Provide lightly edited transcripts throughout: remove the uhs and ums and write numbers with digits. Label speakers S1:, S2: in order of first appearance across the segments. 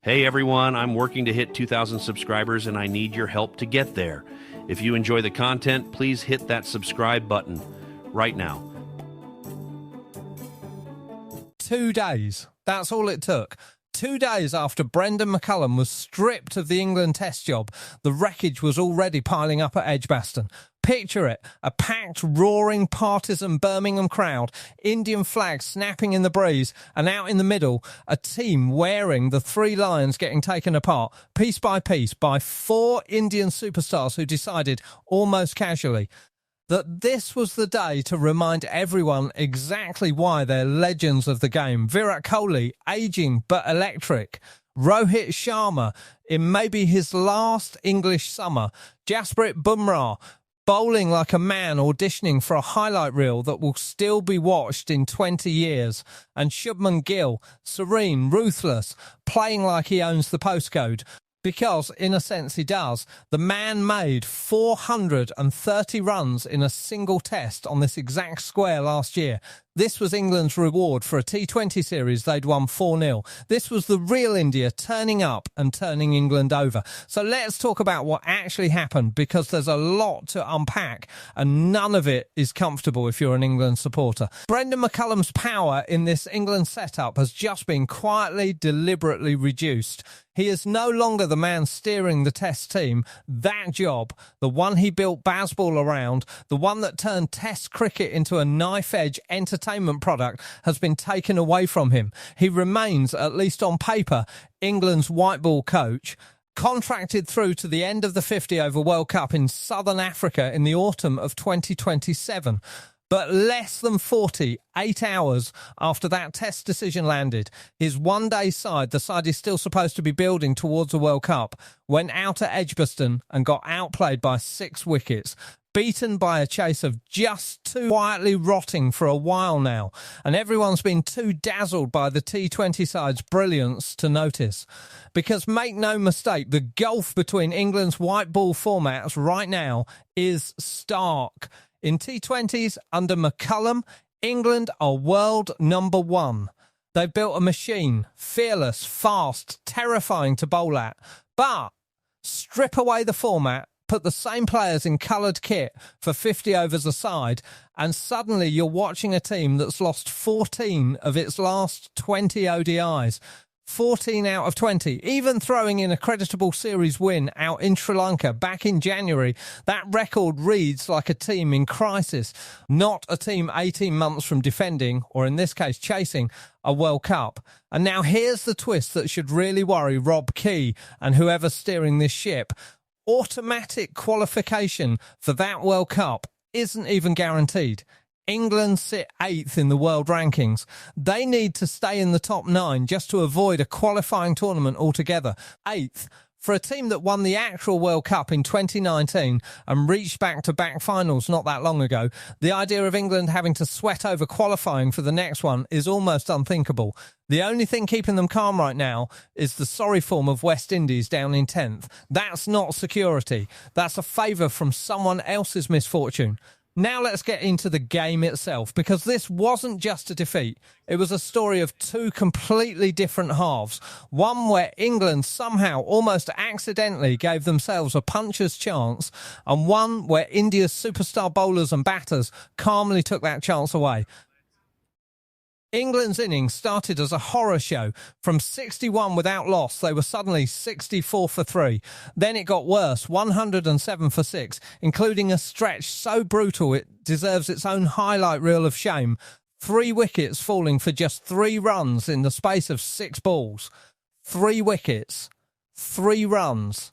S1: Hey everyone, I'm working to hit 2,000 subscribers and I need your help to get there. If you enjoy the content, please hit that subscribe button right now.
S2: 2 days. That's all it took. 2 days after Brendon McCullum was stripped of the England Test job, the wreckage was already piling up at Edgbaston. Picture it, a packed, roaring, partisan Birmingham crowd, Indian flags snapping in the breeze, and out in the middle, a team wearing the three lions getting taken apart, piece by piece, by 4 Indian superstars who decided, almost casually, that this was the day to remind everyone exactly why they're legends of the game. Virat Kohli, ageing but electric. Rohit Sharma, in maybe his last English summer. Jasprit, Bumrah, bowling like a man auditioning for a highlight reel that will still be watched in 20 years. And Shubman Gill, serene, ruthless, playing like he owns the postcode. Because, in a sense, he does. The man made 430 runs in a single test on this exact square last year. This was England's reward for a T20 series they'd won 4-0. This was the real India turning up and turning England over. So let's talk about what actually happened, because there's a lot to unpack and none of it is comfortable if you're an England supporter. Brendon McCullum's power in this England setup has just been quietly, deliberately reduced. He is no longer the man steering the Test team. That job, the one he built Bazball around, the one that turned Test cricket into a knife-edge entertainment product, has been taken away from him. He remains, at least on paper, England's white ball coach, contracted through to the end of the 50-over World Cup in Southern Africa in the autumn of 2027. But less than 48 hours after that Test decision landed, his one-day side, the side he's still supposed to be building towards the World Cup, went out at Edgbaston and got outplayed by 6 wickets, beaten by a chase of just 2, quietly rotting for a while now, and everyone's been too dazzled by the T20 side's brilliance to notice. Because make no mistake, the gulf between England's white ball formats right now is stark. In T20s, under McCullum, England are world number 1. They've built a machine, fearless, fast, terrifying to bowl at. But strip away the format, put the same players in coloured kit for 50 overs a side, and suddenly you're watching a team that's lost 14 of its last 20 ODIs. 14 out of 20, even throwing in a creditable series win out in Sri Lanka back in January. That record reads like a team in crisis, not a team 18 months from defending, or in this case chasing, a World Cup. And now here's the twist that should really worry Rob Key and whoever's steering this ship. Automatic qualification for that World Cup isn't even guaranteed. England sit 8th in the world rankings. They need to stay in the top 9 just to avoid a qualifying tournament altogether. 8th. For a team that won the actual World Cup in 2019 and reached back-to-back finals not that long ago, the idea of England having to sweat over qualifying for the next one is almost unthinkable. The only thing keeping them calm right now is the sorry form of West Indies down in 10th. That's not security. That's a favour from someone else's misfortune. Now let's get into the game itself, because this wasn't just a defeat. It was a story of 2 completely different halves. One where England somehow, almost accidentally, gave themselves a puncher's chance, and one where India's superstar bowlers and batters calmly took that chance away. England's innings started as a horror show. From 61 without loss, they were suddenly 64 for 3. Then it got worse, 107 for 6, including a stretch so brutal it deserves its own highlight reel of shame. 3 wickets falling for just 3 runs in the space of 6 balls. 3 wickets, 3 runs,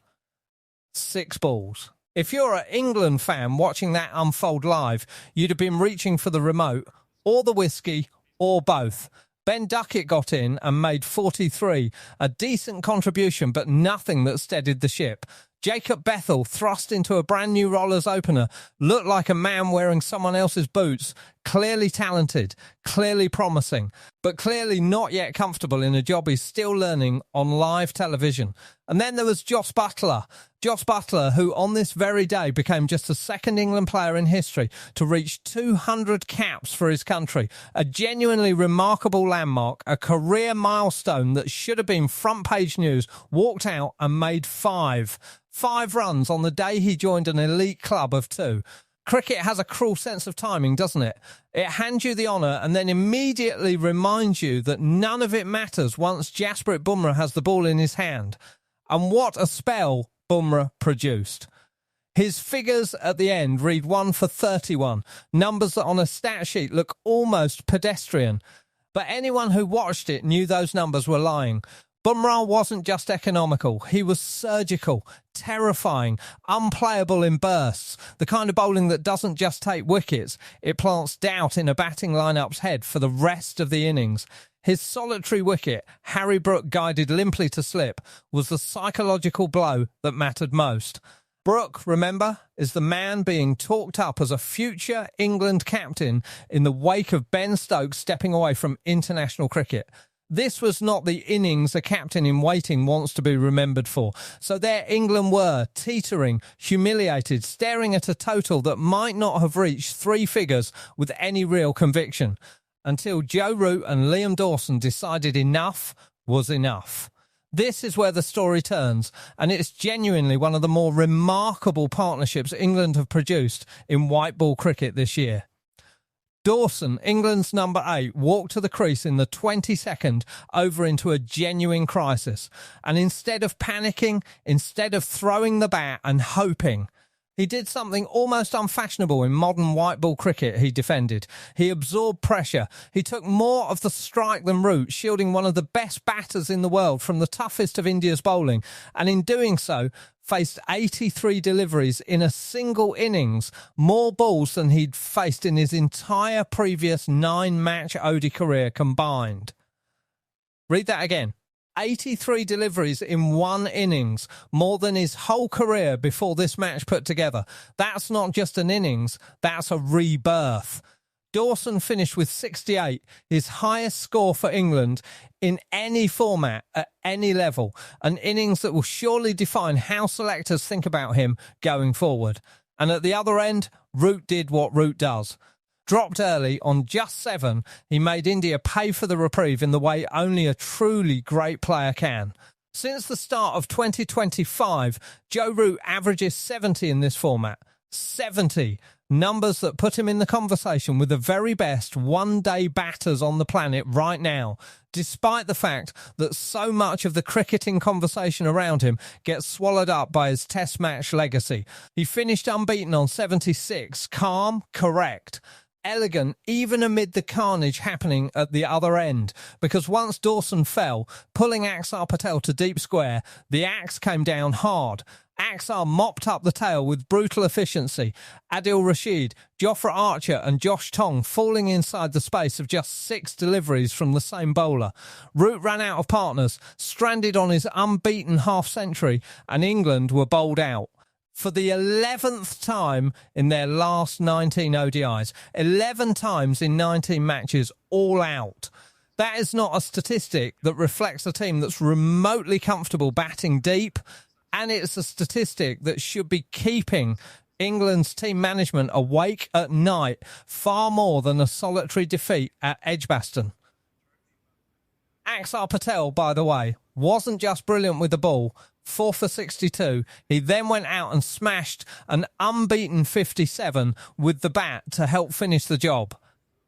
S2: 6 balls. If you're an England fan watching that unfold live, you'd have been reaching for the remote, or the whiskey, or both. Ben Duckett got in and made 43, a decent contribution but nothing that steadied the ship. Jacob Bethel, thrust into a brand new Rollers opener, looked like a man wearing someone else's boots, clearly talented, clearly promising, but clearly not yet comfortable in a job he's still learning on live television. And then there was Jos Buttler, who on this very day became just the second England player in history to reach 200 caps for his country. A genuinely remarkable landmark, a career milestone that should have been front page news. Walked out and made five runs on the day he joined an elite club of two. Cricket has a cruel sense of timing, doesn't it? It hands you the honour and then immediately reminds you that none of it matters once Jasprit Bumrah has the ball in his hand. And what a spell Bumrah produced. His figures at the end read 1 for 31, numbers that on a stat sheet look almost pedestrian. But anyone who watched it knew those numbers were lying. Bumrah wasn't just economical, he was surgical, terrifying, unplayable in bursts, the kind of bowling that doesn't just take wickets, it plants doubt in a batting line-up's head for the rest of the innings. His solitary wicket, Harry Brook guided limply to slip, was the psychological blow that mattered most. Brook, remember, is the man being talked up as a future England captain in the wake of Ben Stokes stepping away from international cricket. This was not the innings a captain in waiting wants to be remembered for. So there England were, teetering, humiliated, staring at a total that might not have reached three figures with any real conviction, until Joe Root and Liam Dawson decided enough was enough. This is where the story turns, and it's genuinely one of the more remarkable partnerships England have produced in white ball cricket this year. Dawson, England's number 8, walked to the crease in the 22nd over into a genuine crisis. And instead of panicking, instead of throwing the bat and hoping, he did something almost unfashionable in modern white ball cricket. He defended. He absorbed pressure. He took more of the strike than Root, shielding one of the best batters in the world from the toughest of India's bowling. And in doing so, faced 83 deliveries in a single innings, more balls than he'd faced in his entire previous 9-match ODI career combined. Read that again. 83 deliveries in one innings, more than his whole career before this match put together. That's not just an innings, that's a rebirth. Dawson finished with 68, his highest score for England in any format at any level, an innings that will surely define how selectors think about him going forward. And at the other end, Root did what Root does. Dropped early on just 7, he made India pay for the reprieve in the way only a truly great player can. Since the start of 2025, Joe Root averages 70 in this format. 70. Numbers that put him in the conversation with the very best one-day batters on the planet right now, despite the fact that so much of the cricketing conversation around him gets swallowed up by his test match legacy. He finished unbeaten on 76, calm, correct, elegant, even amid the carnage happening at the other end, because once Dawson fell, pulling Axar Patel to deep square, the axe came down hard. Axar mopped up the tail with brutal efficiency. Adil Rashid, Jofra Archer and Josh Tong falling inside the space of just 6 deliveries from the same bowler. Root ran out of partners, stranded on his unbeaten half-century, and England were bowled out. For the 11th time in their last 19 ODIs. 11 times in 19 matches, all out. That is not a statistic that reflects a team that's remotely comfortable batting deep, and it's a statistic that should be keeping England's team management awake at night far more than a solitary defeat at Edgbaston. Axar Patel, by the way, wasn't just brilliant with the ball. 4 for 62. He then went out and smashed an unbeaten 57 with the bat to help finish the job.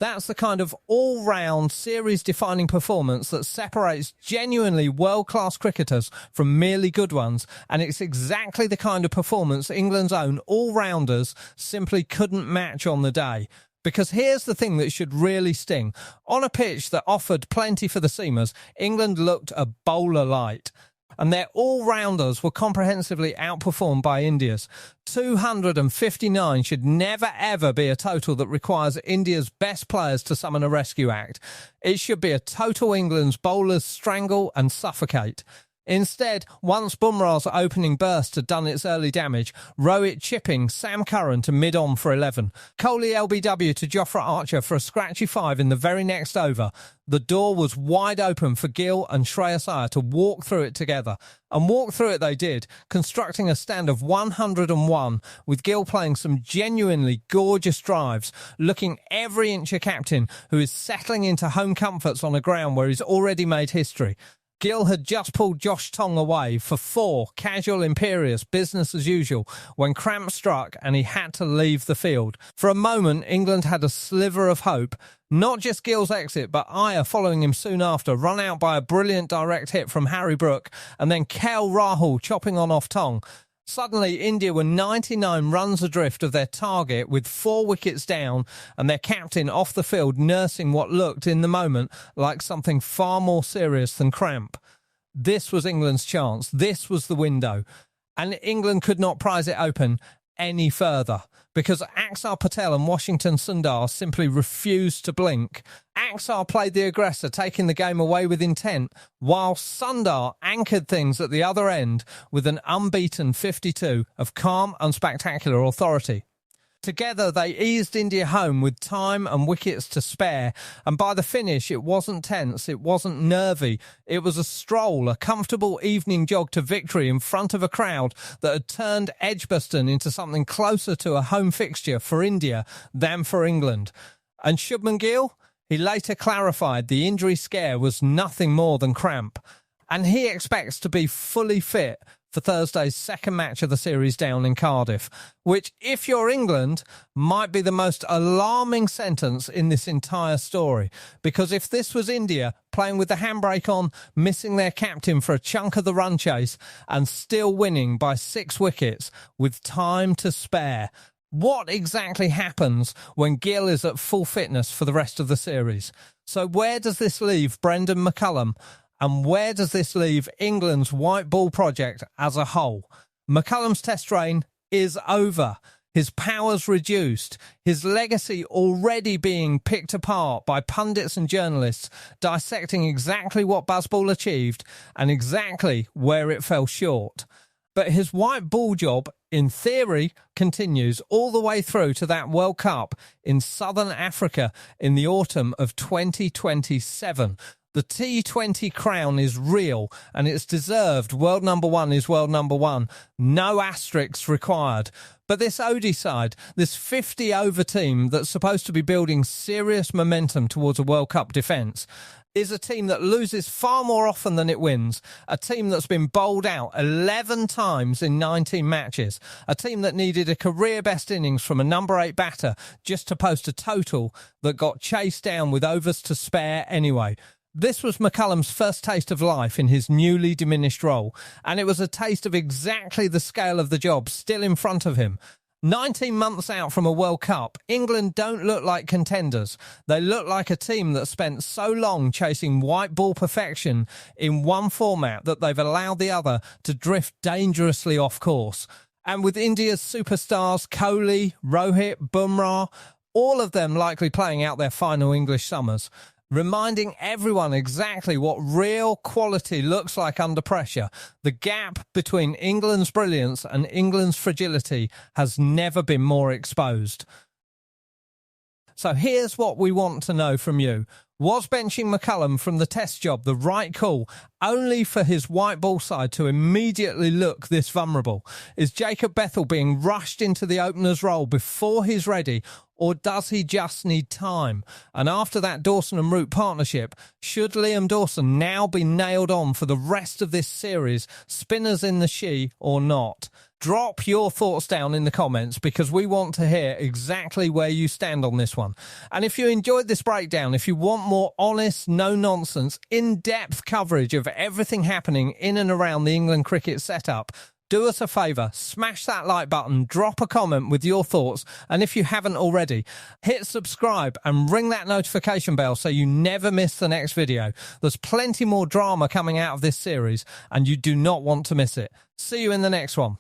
S2: That's the kind of all-round, series-defining performance that separates genuinely world-class cricketers from merely good ones, and it's exactly the kind of performance England's own all-rounders simply couldn't match on the day. Because here's the thing that should really sting. On a pitch that offered plenty for the seamers, England looked a bowler light. And their all-rounders were comprehensively outperformed by India's. 259 should never ever be a total that requires India's best players to summon a rescue act. It should be a total England's bowlers strangle and suffocate. Instead, once Bumrah's opening burst had done its early damage, Rohit chipping Sam Curran to mid-on for 11. Kohli LBW to Jofra Archer for a scratchy 5 in the very next over. The door was wide open for Gill and Shreyas Iyer to walk through it together. And walk through it they did, constructing a stand of 101, with Gill playing some genuinely gorgeous drives, looking every inch a captain who is settling into home comforts on a ground where he's already made history. Gill had just pulled Josh Tong away for 4, casual, imperious, business as usual, when cramp struck and he had to leave the field. For a moment, England had a sliver of hope. Not just Gill's exit, but Iyer following him soon after, run out by a brilliant direct hit from Harry Brook, and then KL Rahul chopping on off Tong. Suddenly, India were 99 runs adrift of their target with 4 wickets down and their captain off the field nursing what looked, in the moment, like something far more serious than cramp. This was England's chance. This was the window. And England could not prise it open any further because Axar, Patel and Washington Sundar simply refused to blink. Axar played the aggressor, taking the game away with intent, while Sundar anchored things at the other end with an unbeaten 52 of calm and spectacular authority. Together, they eased India home with time and wickets to spare, and by the finish, it wasn't tense, it wasn't nervy. It was a stroll, a comfortable evening jog to victory in front of a crowd that had turned Edgbaston into something closer to a home fixture for India than for England. And Shubman Gill? He later clarified the injury scare was nothing more than cramp, and he expects to be fully fit for Thursday's second match of the series down in Cardiff, which, if you're England, might be the most alarming sentence in this entire story. Because if this was India, playing with the handbrake on, missing their captain for a chunk of the run chase, and still winning by 6 wickets with time to spare, what exactly happens when Gill is at full fitness for the rest of the series? So where does this leave Brendon McCullum? And where does this leave England's white ball project as a whole? McCullum's test reign is over. His powers reduced. His legacy already being picked apart by pundits and journalists, dissecting exactly what Bazball achieved and exactly where it fell short. But his white ball job, in theory, continues all the way through to that World Cup in Southern Africa in the autumn of 2027. The T20 crown is real and it's deserved. World number 1 is world number 1. No asterisks required. But this ODI side, this 50-over team that's supposed to be building serious momentum towards a World Cup defence, is a team that loses far more often than it wins, a team that's been bowled out 11 times in 19 matches, a team that needed a career-best innings from a number 8 batter just to post a total that got chased down with overs to spare anyway. This was McCullum's first taste of life in his newly diminished role, and it was a taste of exactly the scale of the job still in front of him. 19 months out from a World Cup, England don't look like contenders. They look like a team that spent so long chasing white ball perfection in one format that they've allowed the other to drift dangerously off course. And with India's superstars, Kohli, Rohit, Bumrah, all of them likely playing out their final English summers, reminding everyone exactly what real quality looks like under pressure. The gap between England's brilliance and England's fragility has never been more exposed. So here's what we want to know from you. Was benching McCullum from the test job the right call, only for his white ball side to immediately look this vulnerable? Is Jacob Bethel being rushed into the opener's role before he's ready, or does he just need time? And after that Dawson and Root partnership, should Liam Dawson now be nailed on for the rest of this series, spinners in the she or not? Drop your thoughts down in the comments because we want to hear exactly where you stand on this one. And if you enjoyed this breakdown, if you want more honest, no-nonsense, in-depth coverage of everything happening in and around the England cricket setup, do us a favour, smash that like button, drop a comment with your thoughts, and if you haven't already, hit subscribe and ring that notification bell so you never miss the next video. There's plenty more drama coming out of this series, and you do not want to miss it. See you in the next one.